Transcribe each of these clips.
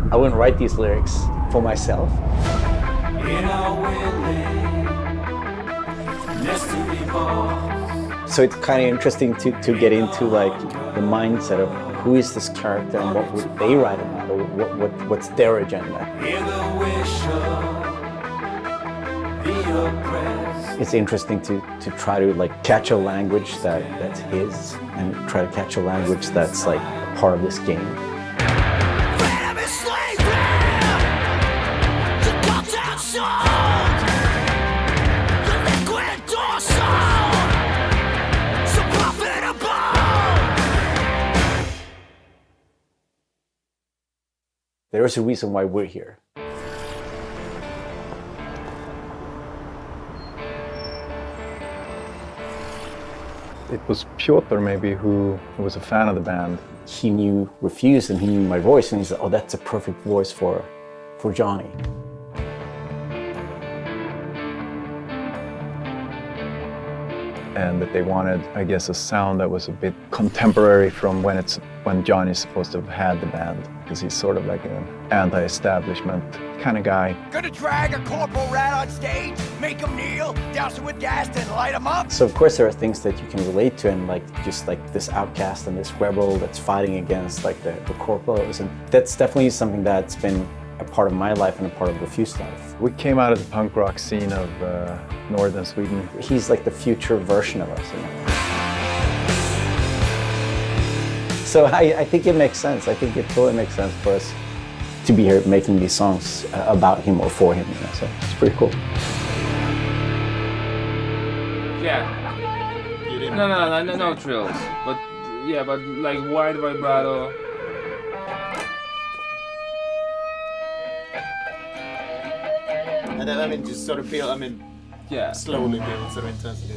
I wouldn't write these lyrics for myself. So it's kind of interesting to get into like the mindset of who is this character and what would they write about, or what's their agenda. It's interesting to try to like catch a language that's his, and try to catch a language that's like part of this game. There is a reason why we're here. It was Piotr maybe who was a fan of the band. He knew Refused and he knew my voice, and he said, oh, that's a perfect voice for Johnny. And that they wanted, I guess, a sound that was a bit contemporary from when Johnny's supposed to have had the band, because he's sort of like an anti-establishment kind of guy. Gonna drag a corporal rat on stage, make him kneel, douse him with gas, then light him up. So of course there are things that you can relate to, and like just like this outcast and this rebel that's fighting against like the corporals, and that's definitely something that's been a part of my life and a part of Refused life. We came out of the punk rock scene of northern Sweden. He's like the future version of us, you know? So I think it makes sense. I think it totally makes sense for us to be here making these songs about him or for him, you know? So it's pretty cool. Yeah. No trills. But yeah, but like wide vibrato. And then, I mean, just sort of build, I mean, Yeah. slowly build sort of intensity.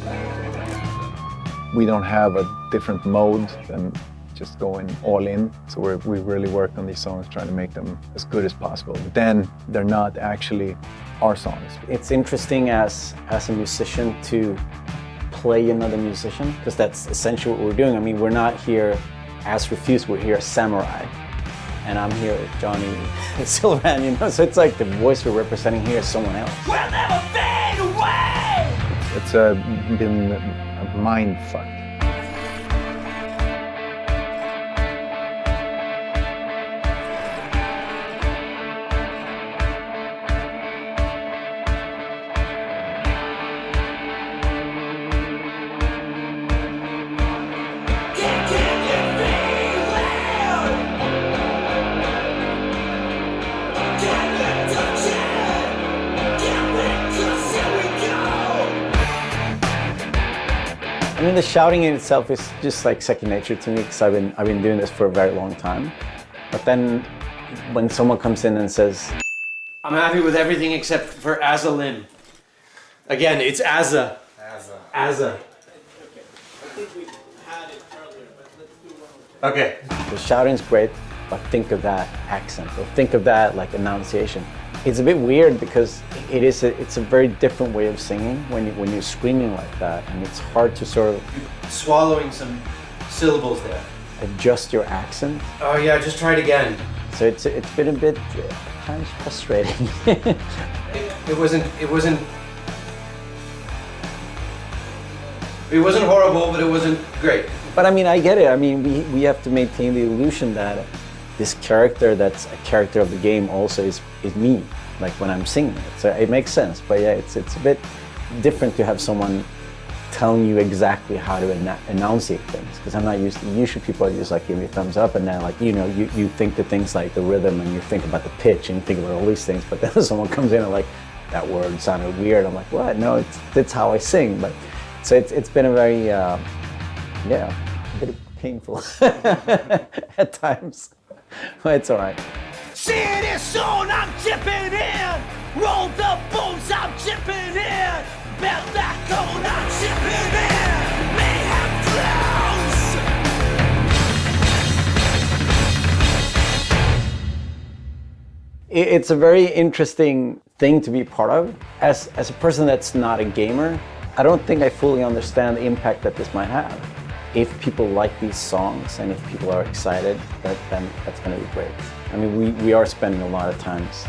We don't have a different mode than just going all in. So we really worked on these songs, trying to make them as good as possible. But then they're not actually our songs. It's interesting as a musician to play another musician, because that's essentially what we're doing. I mean, we're not here as Refused, we're here as Samurai. And I'm here with Johnny Silverhand, you know? So it's like the voice we're representing here is someone else. We'll never fade away! It's been a mind fuck. I mean, the shouting in itself is just like second nature to me, because I've been doing this for a very long time. But then when someone comes in and says, I'm happy with everything except for Azza Lim. Again, it's Azza. Azza. I think we had it earlier, but let's do one more. Okay. the shouting's great, but think of that accent, or think of that like enunciation. It's a bit weird because it's a very different way of singing when you're screaming like that, and it's hard to sort of Swallowing some syllables there. adjust your accent. Oh yeah, just try it again. So it's been a bit at times frustrating. It wasn't horrible, but it wasn't great. But I mean, I get it. I mean, we have to maintain the illusion that this character that's a character of the game also is me, like when I'm singing it. So it makes sense. But yeah, it's a bit different to have someone telling you exactly how to enunciate things, because I'm not used to, usually people are just like give me a thumbs up, and then like, you know, you think the things like the rhythm, and you think about the pitch, and you think about all these things, but then someone comes in and like, that word sounded weird. I'm like, what? No, that's how I sing. But so it's been a very, yeah, a bit painful at times, but it's all right. See this soon, I'm chipping in. Roll the bones, I'm chipping in. Belt that cone, I'm chipping in. Mayhem flows. It's a very interesting thing to be part of. As a person that's not a gamer, I don't think I fully understand the impact that this might have. if people like these songs and if people are excited, then that's going to be great. I mean, we are spending a lot of times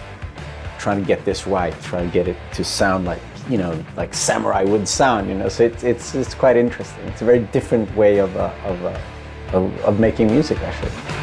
trying to get this right, trying to get it to sound like, you know, like samurai would sound, you know. So it's quite interesting. It's a very different way of making music, actually.